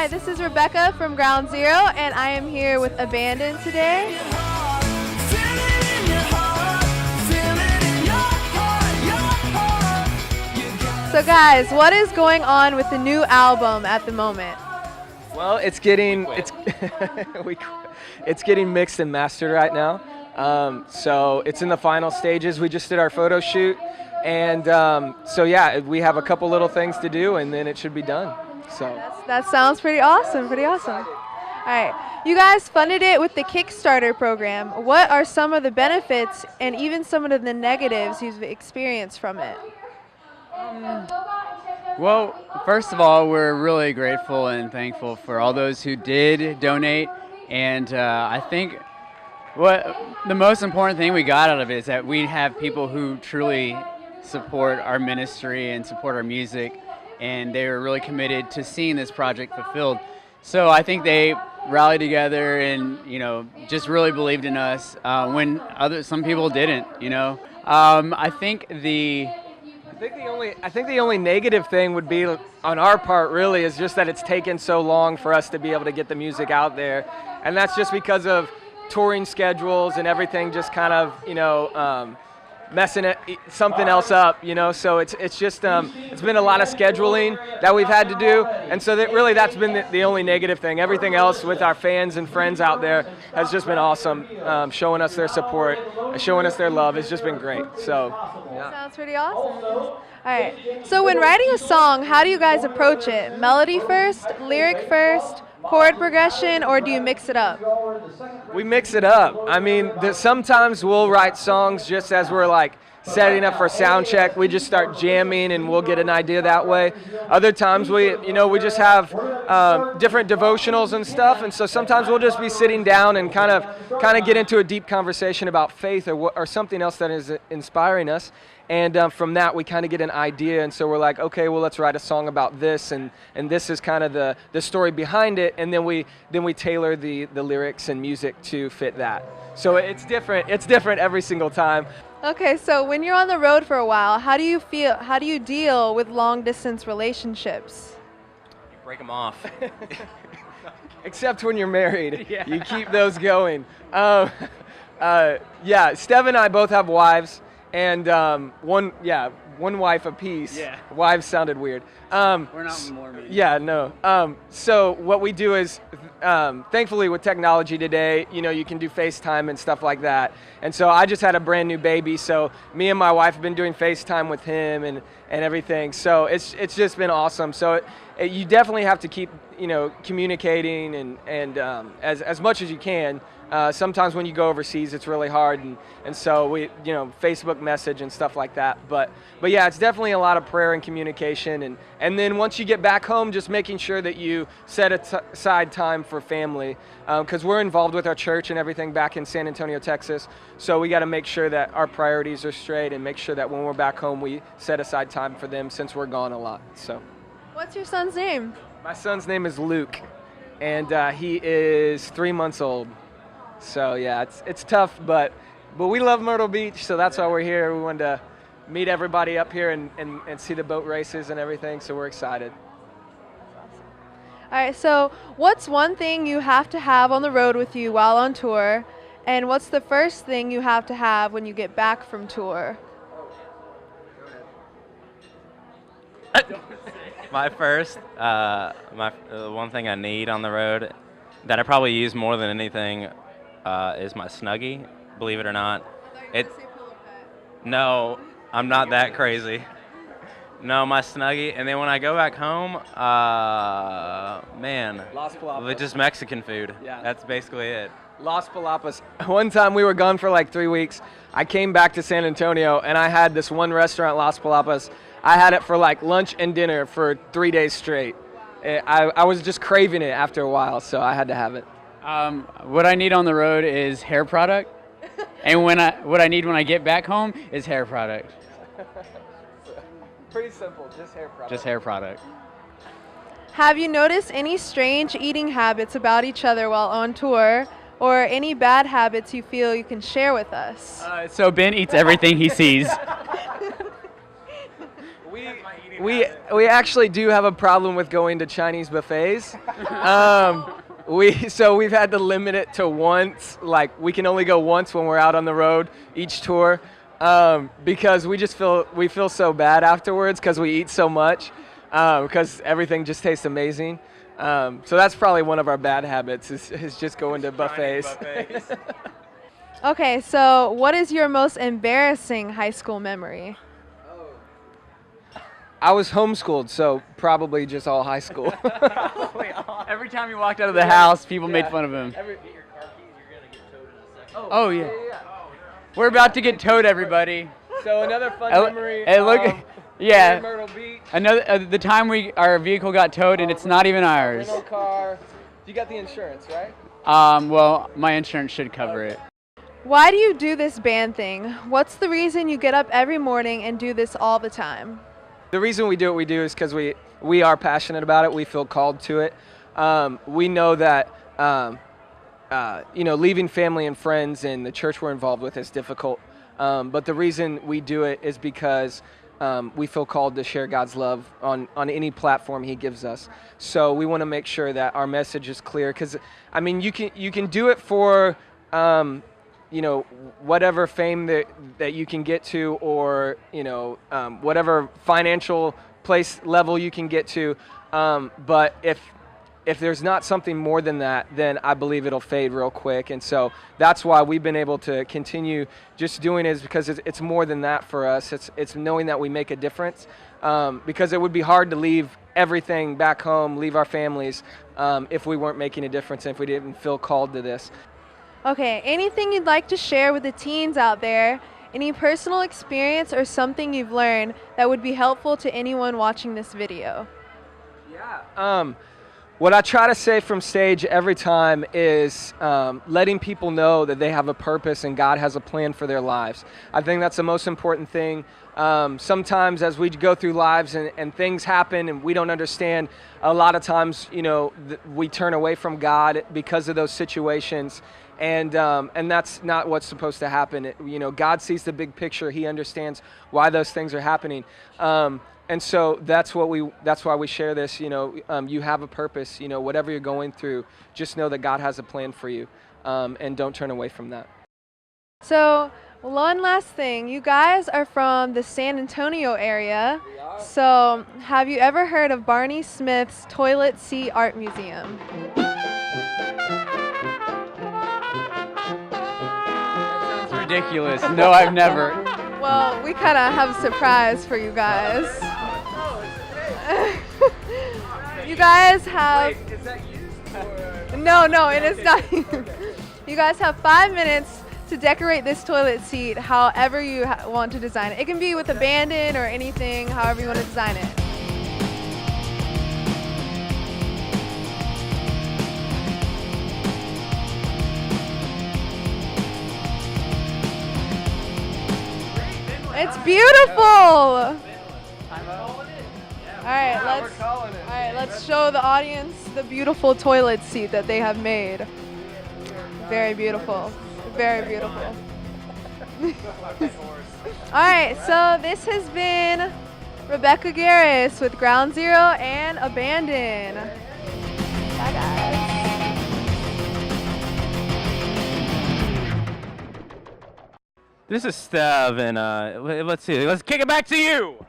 Hi, this is Rebecca from Ground Zero, and I am here with Abandon today. So guys, what is going on with the new album at the moment? Well, it's getting it's getting mixed and mastered right now. So it's in the final stages. We just did our photo shoot, and so yeah, we have a couple little things to do, and then it should be done. So That sounds pretty awesome. Pretty awesome. All right, you guys funded it with the Kickstarter program. What are some of the benefits and even some of the negatives you've experienced from it? Well, first of all, we're really grateful and thankful for all those who did donate, and I think what the most important thing we got out of it is that we have people who truly support our ministry and support our music, and they were really committed to seeing this project fulfilled. So I think they rallied together and just really believed in us when some people didn't. I think the only negative thing would be on our part really is just that it's taken so long for us to be able to get the music out there, and that's just because of touring schedules and everything just kind of messing something else up, so it's just it's been a lot of scheduling that we've had to do, and so that's been the only negative thing. Everything else with our fans and friends out there has just been awesome, showing us their support, showing us their love. It's just been great. So yeah. Sounds pretty awesome. All right, so when writing a song, how do you guys approach it? Melody first, lyric first, chord progression, or do you mix it up? We mix it up. I mean, sometimes we'll write songs just as we're like setting up for sound check. We just start jamming and we'll get an idea that way. Other times we just have different devotionals and stuff, and so sometimes we'll just be sitting down and kind of get into a deep conversation about faith or something else that is inspiring us. And from that, we kind of get an idea, and so we're like, okay, well, let's write a song about this, and this is kind of the story behind it, and then we tailor the lyrics and music to fit that. So it's different every single time. Okay, so when you're on the road for a while, how do you deal with long-distance relationships? You break them off. Except when you're married. Yeah. You keep those going. Yeah, Steph and I both have wives. And one wife apiece. Yeah. Wives sounded weird. we're not Mormon. Yeah, no. So what we do is, thankfully with technology today, you can do FaceTime and stuff like that. And so I just had a brand new baby, so me and my wife have been doing FaceTime with him and everything. So it's just been awesome. So you definitely have to keep communicating and as much as you can. Sometimes when you go overseas, it's really hard, and so we, Facebook message and stuff like that. But yeah, it's definitely a lot of prayer and communication, and then once you get back home, just making sure that you set aside time for family, because we're involved with our church and everything back in San Antonio, Texas. So we got to make sure that our priorities are straight and make sure that when we're back home, we set aside time for them since we're gone a lot. So. What's your son's name? My son's name is Luke, and he is 3 months old. So yeah, it's tough, but we love Myrtle Beach, so that's why we're here. We wanted to meet everybody up here and see the boat races and everything, so we're excited. All right, so what's one thing you have to have on the road with you while on tour, and what's the first thing you have to have when you get back from tour? My first, one thing I need on the road that I probably use more than anything is my Snuggie. Believe it or not, no, I'm not that crazy. No, my Snuggie, and then when I go back home, man, Las Palapas. with just Mexican food. Yeah. That's basically it. Las Palapas. One time we were gone for like 3 weeks. I came back to San Antonio and I had this one restaurant, Las Palapas. I had it for like lunch and dinner for 3 days straight. I was just craving it after a while, so I had to have it. What I need on the road is hair product, and what I need when I get back home is hair product. Pretty simple, just hair product. Just hair product. Have you noticed any strange eating habits about each other while on tour, or any bad habits you feel you can share with us? So Ben eats everything he sees. we actually do have a problem with going to Chinese buffets. We've had to limit it to once. Like we can only go once when we're out on the road each tour, because we feel so bad afterwards because we eat so much, because everything just tastes amazing. So that's probably one of our bad habits is just going to buffets. Okay, so what is your most embarrassing high school memory? I was homeschooled, so probably just all high school. Every time he walked out of the house, people made fun of him. Oh yeah. We're about to get towed, everybody. So another fun memory. Hey, look. Yeah. Myrtle Beach. Another the time our vehicle got towed and it's not even ours. Rental car. You got the insurance, right? Well, my insurance should cover it. Why do you do this band thing? What's the reason you get up every morning and do this all the time? The reason we do what we do is because we are passionate about it. We feel called to it. We know that leaving family and friends and the church we're involved with is difficult. But the reason we do it is because we feel called to share God's love on any platform He gives us. So we want to make sure that our message is clear. Because I mean, you can do it for whatever fame that you can get to, or whatever financial place level you can get to. But if there's not something more than that, then I believe it'll fade real quick. And so that's why we've been able to continue just doing it, is because it's more than that for us. It's knowing that we make a difference, because it would be hard to leave everything back home, leave our families, if we weren't making a difference and if we didn't feel called to this. Okay, anything you'd like to share with the teens out there? Any personal experience or something you've learned that would be helpful to anyone watching this video? Yeah. What I try to say from stage every time is letting people know that they have a purpose and God has a plan for their lives. I think that's the most important thing. Sometimes as we go through lives and things happen and we don't understand, a lot of times, we turn away from God because of those situations. And that's not what's supposed to happen. God sees the big picture. He understands why those things are happening. And so that's why we share this. You have a purpose. Whatever you're going through, just know that God has a plan for you, and don't turn away from that. So one last thing, you guys are from the San Antonio area. We are. So have you ever heard of Barney Smith's Toilet Seat Art Museum? Ridiculous. No, I've never. Well, we kind of have a surprise for you guys. You guys have... Wait, is that used? Or? No, it is not. You guys have 5 minutes to decorate this toilet seat however you want to design it. It can be with abandon or anything, however you want to design it. It's beautiful. All right, let's show the audience the beautiful toilet seat that they have made. Very beautiful. Very beautiful. All right, so this has been Rebecca Garris with Ground Zero and Abandon. Bye, guys. This is Stev, and let's see. Let's kick it back to you.